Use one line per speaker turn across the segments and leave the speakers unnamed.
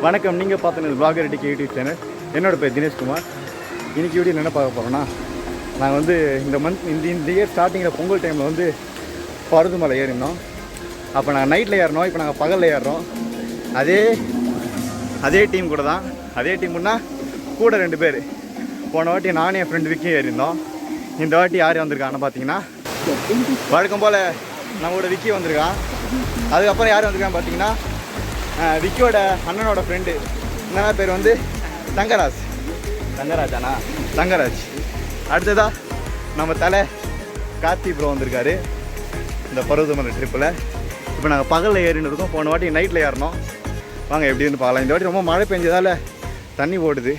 வணக்கம், நீங்கள் பார்த்துனது vlogger decay YouTube channel. என்னோட பேர் தினேஷ்குமார். இன்றைக்கி வீடியோ என்ன பார்க்க போகிறோன்னா, நாங்கள் வந்து இந்த இயர் ஸ்டார்டிங்கில் பொங்கல் டைமில் வந்து பருதுமலை ஏறினோம். அப்போ நாங்கள் நைட்டில் ஏறினோம், இப்போ நாங்கள் பகலில் ஏறுறோம். அதே டீம் கூட தான். அதே டீம்னா கூட 2 பேர். போன வாட்டி நானும் என் ஃப்ரெண்டு விக்கி ஏறியிருந்தோம். இந்த வாட்டி யார் வந்திருக்கான்னு பார்த்தீங்கன்னா, வழக்கம் போல் நம்மளோட விக்கி வந்திருக்கான். அதுக்கப்புறம் யார் வந்திருக்கான்னு பார்த்தீங்கன்னா, விக்கியோட அண்ணனோட ஃப்ரெண்டு. என்னென்ன பேர் வந்து தங்கராஜ். அடுத்ததாக நம்ம தலை கார்த்தி ப்ரோ வந்திருக்காரு இந்த பருவதமலை ட்ரிப்பில். இப்போ நாங்கள் பகலில் ஏறின்னு இருக்கோம். போன வாட்டி நைட்டில் ஏறினோம். வாங்க எப்படின்னு பார்க்கலாம். இந்த வாட்டி ரொம்ப மழை பெஞ்சதால் தண்ணி ஓடுது.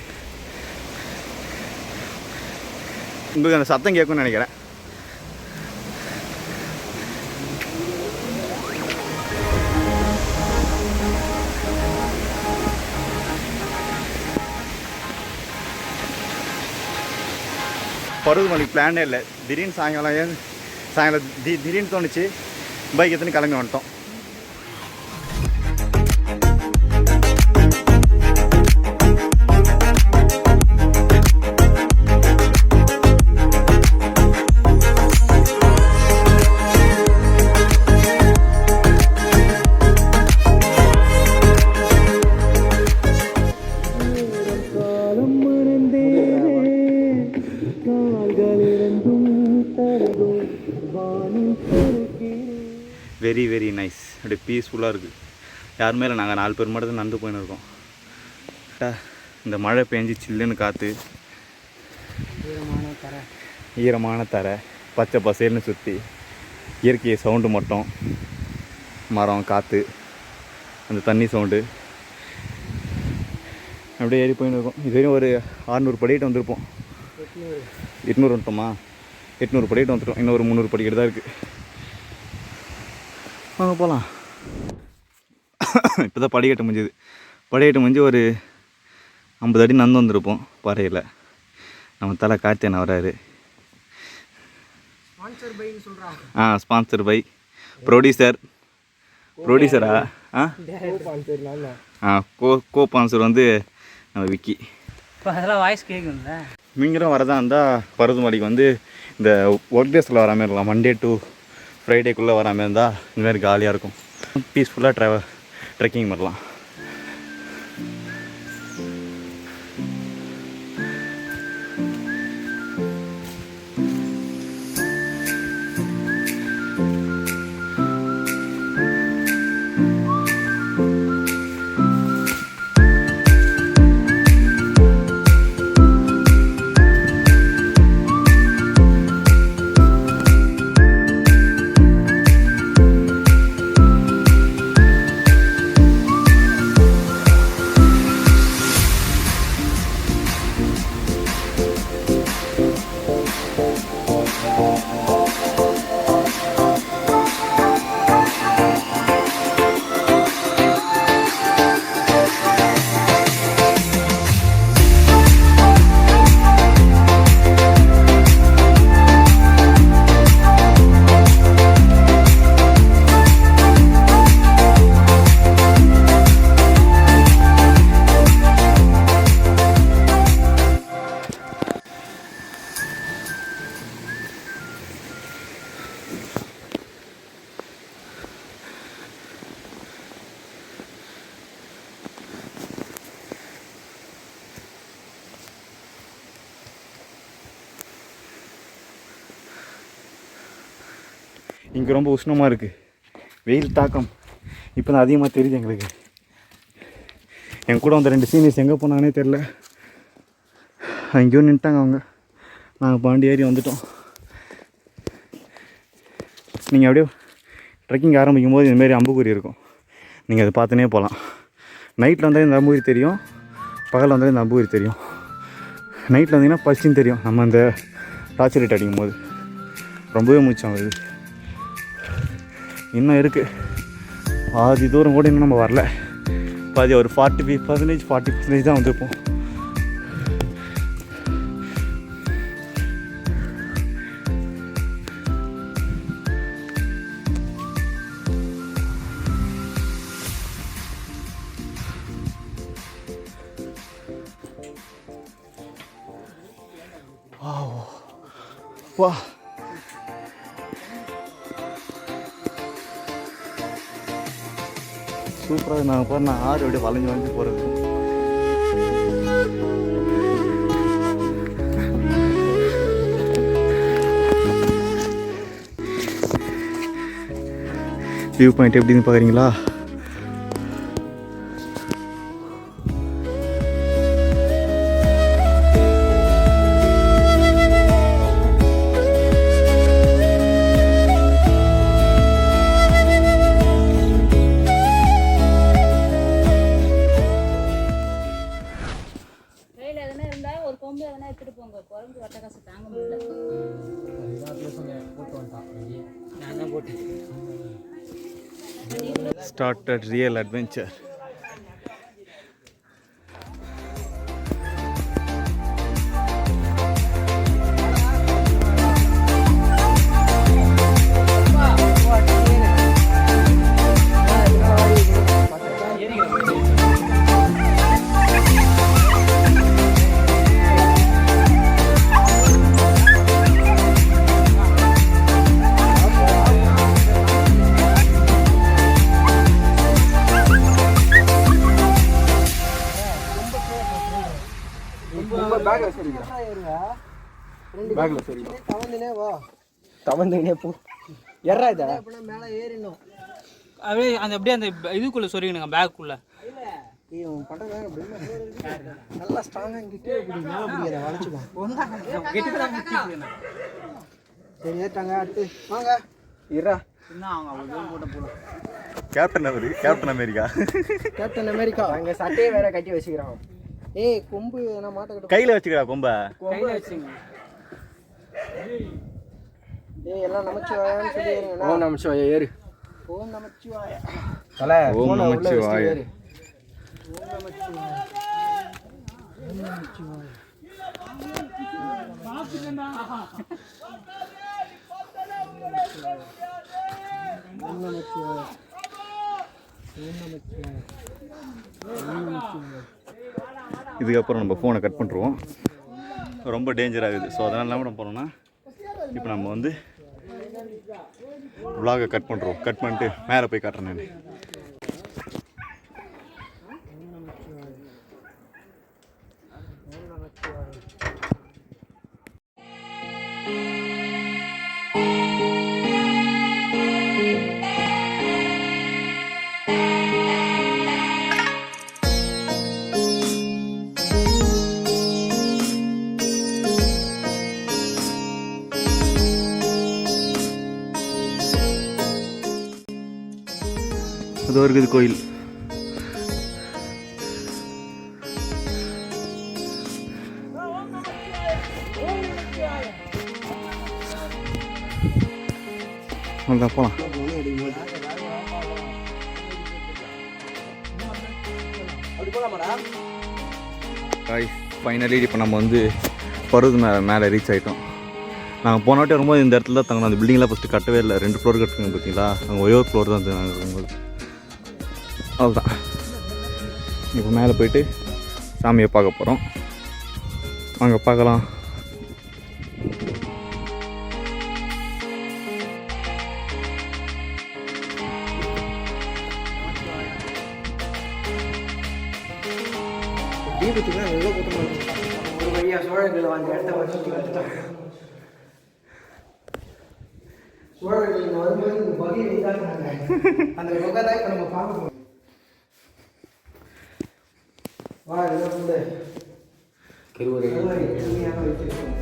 உங்களுக்கு அந்த சத்தம் கேட்கும்னு நினைக்கிறேன். பருவதமலைக்கு பிளானே இல்லை. திடீர்னு சாயங்காலம் திடீர்னு தோணுச்சு. பைக் எத்தனை கிளம்பி வந்துட்டோம். Very very nice. அப்படியே பீஸ்ஃபுல்லாக இருக்குது. யாருமே இல்லை. நாங்கள் 4 பேர் மட்டும் நடந்து போயின்னு இருக்கோம். இந்த மழை பெஞ்சு சில்லுன்னு காற்று, ஈரமான தரை, பச்சை பசேல்னு சுற்றி இயற்கை சவுண்டு மட்டும், மரம், காற்று, அந்த தண்ணி சவுண்டு அப்படியே ஏறி போயின்னு இருக்கோம். இதுவரையும் ஒரு 600 படிக்கிட்ட வந்திருப்போம். 800 வந்துட்டோமா? 800 படிக்கிட்ட வந்துட்டோம். இன்னும் ஒரு 300 படிக்கிட்டு தான் இருக்குது. வாங்க போகலாம். இப்போ தான் படிக்கட்டு முடிஞ்சு ஒரு 50 அடி நடந்து வந்திருப்போம் பாறையில். நம்ம தலை கார்த்தியன் வராரு. ஸ்பான்சர் பை ப்ரொடியூசரா? கோ ஸ்பான்சர் வந்து நம்ம விக்கி.
வாய்ஸ் கேட்கும்ல.
நீங்களும் வரதா இருந்தால் பருவதமலைக்கு வந்து இந்த ஒர்க் டேஸில் வர மாதிரி இருக்கலாம். மண்டே டு ஃப்ரைடேக்குள்ளே வர மாதிரி இருந்தால் இந்தமாதிரி காலியாக இருக்கும். பீஸ்ஃபுல்லாக ட்ரெக்கிங் பண்ணலாம். இங்கே ரொம்ப உஷ்ணமாக இருக்குது. வெயில் தாக்கம் இப்போ தான் அதிகமாக தெரியுது எங்களுக்கு. என் கூட வந்த 2 சீனியர்ஸ் எங்கே போனாங்கன்னே தெரில. அங்கேயும் நின்ட்டாங்க அவங்க. நாங்கள் பாண்டி ஏறி வந்துட்டோம். நீங்கள் அப்படியே ட்ரெக்கிங் ஆரம்பிக்கும் போது இதுமாரி அம்புக்குறி இருக்கும். நீங்கள் அதை பார்த்துனே போகலாம். நைட்டில் வந்தாலே இந்த அம்புக்குறி தெரியும், பகலில் வந்தாலே இந்த அம்புக்குறி தெரியும். நைட்டில் வந்தீங்கன்னா பசின்னு தெரியும். நம்ம அந்த டார்ச் லைட் அடிக்கும் போது ரொம்பவே மூச்சம் வருது. இன்னும் இருக்குது பாதி தூரம் கூட. இன்னும் நம்ம வரல. பாதி ஒரு 40% தான் வந்திருப்போம். வா சூப்பராக நாங்கள் போகிற நான் ஆறு அப்படியே வளைஞ்சு வளைஞ்சு போகிறது. வியூ பாயிண்ட் எப்படின்னு பார்க்குறீங்களா?
கையில் எதனா இருந்தால் ஒரு கொம்பு எதனா எடுத்துட்டு போங்க. குரங்கு வட்ட காசு தாங்க முடியல.
நான் தான் போட்டேன்.
Started real adventure.
அப்படியே அந்த அப்படியே அந்த இதுக்குள்ளே சொருகினுங்க பேக்குள்ள.
நல்லா ஸ்ட்ராங்கா இங்க கீழே பிடி மேல பிடிக்காத வளைச்சுக்கோ. சரி ஏத்தாங்க அடுத்து வாங்க இரா
இன்னும் அவங்க அவ்வளோ போட்ட போகலாம்.
கேப்டன் அவரு கேப்டன் அமெரிக்கா.
கேப்டன் அமெரிக்கா அங்க சட்டையை வேற கட்டி வச்சுக்கிறான். ஏய் கொம்பு எதனா மாட்ட கட்ட
கையில் வச்சுக்கிறா கொம்ப.
கையில் வச்சுங்க.
ஏய் எல்லாம் நமச்சிவாயான்னு சொல்லி ஏறுங்க.
ஓம் நமச்சிவாய ஏறு.
ஓம் நமச்சிவாயா.
தல
ஓம்
போன உள்ள
நமச்சிவாய.
வச்சு ஏறு.
ஓம் நமச்சிவாயா. ஓம் நமச்சிவாயா. ஓம் நமச்சிவாயா. ஓம் நமச்சிவாயா. ஓம் நமச்சிவாயா.
இதுக்கப்புறம் நம்ம ஃபோனை கட் பண்ணிடுவோம். ரொம்ப டேஞ்சர் ஆகுது. ஸோ அதனால் என்ன பண்ண போகிறோம்னா இப்போ நம்ம வந்து vlog-ஐ கட் பண்ணுறோம். கட் பண்ணிட்டு மேலே போய் காட்டுறேன் நான். அதோ இருக்குது கோயில். அங்கே போகலாம். ஃபைனலி இப்போ நம்ம வந்து பருவத்து மேலே ரீச் ஆகிட்டோம். நாங்கள் போன வாட்டி வரும்போது இந்த இடத்துல தான் தங்கணும். அந்த பில்டிங்லாம் ஃபஸ்ட்டு கட்டவே இல்லை. 2 ஃப்ளோர் கட்டுங்க பார்த்தீங்களா? அங்கே ஒரே ஒரு ஃப்ளோர் தான் இருந்தது நாங்கள் இருக்கும்போது. அவ்வளோதான். இப்போ மேலே போயிட்டு சாமியை பார்க்க போகிறோம். வாங்க பார்க்கலாம்.
தீபத்துக்கு நல்லா கூட்டமாக இருக்கும். ஒரு வழியாக சோழர்கள் அந்த இடத்த வச்சு வந்துட்டாங்க. சோழர்கள் இங்கே வரும்போது இந்த பகுதியை தான் அந்த குகை தான் இப்போ நம்ம பார்க்க போகிறோம். வா இதை வந்து எளிமையாக வச்சிருக்கோம்.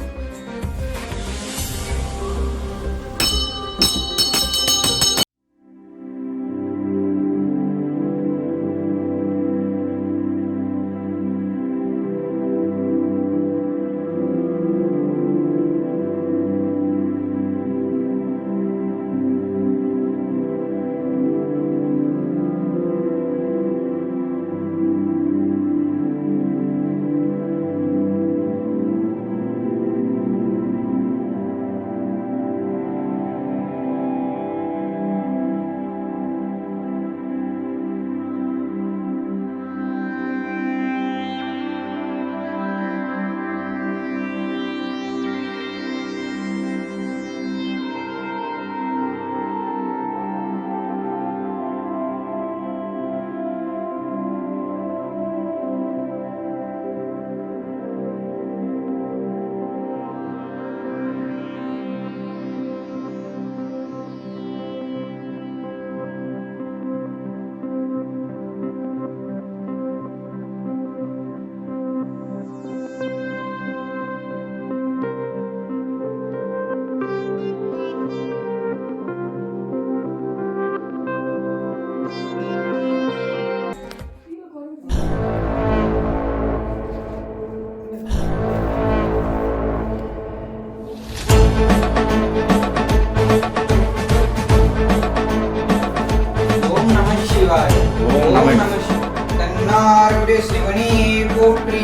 தன்னாருடைய சிவனே போற்றி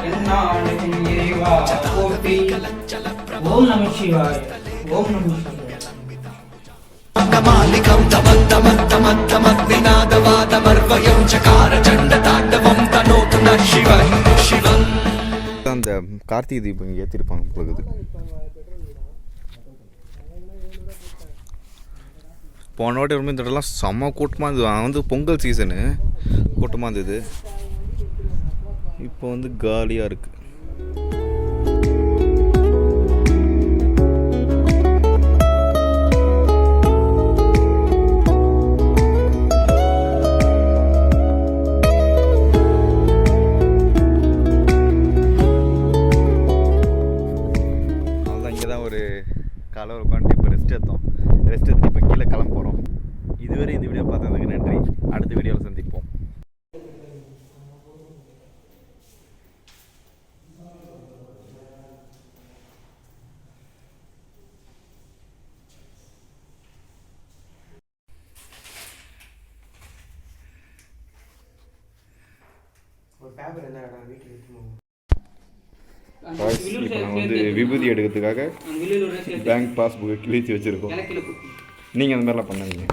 என்னாடு இறைவா போற்றி. ஓம் நம சிவாய. ஓம் நம சிவாய.
மாலிகம் தமத்தமத்தமத்தமத்விநாதவாதமர்வயம் சகார சண்ட தாண்டவம் தனோது ந சிவன் சிவன்.
அந்த கார்த்திகை தீபம் இங்கே ஏற்றிருப்பாங்க பொழுது. போன வாட்டி ரொம்ப இந்த இடம்லாம் செம்ம கூட்டமாக இருந்தது. வந்து பொங்கல் சீசனு கூட்டமாக இருந்தது. இப்போ வந்து காலியாக இருக்குது. காலை உட்காந்துட்டு இப்போ ரெஸ்ட் எடுத்துட்டு இப்போ கீழே கிளம்ப போகிறோம். இதுவரை இந்த வீடியோ பார்த்ததுக்கு நன்றி. அடுத்த வீடியோவில் சந்திப்போம்.
ஒரு பேப்பர் என்ன வீட்டில் இருக்குமோ.
இப்போ நம்ம வந்து விபூதி எடுக்கிறதுக்காக பேங்க் பாஸ்புக்கை கிழிச்சு வச்சுருக்கோம். நீங்கள் அந்த மாதிரிலாம் பண்ணாதீங்க.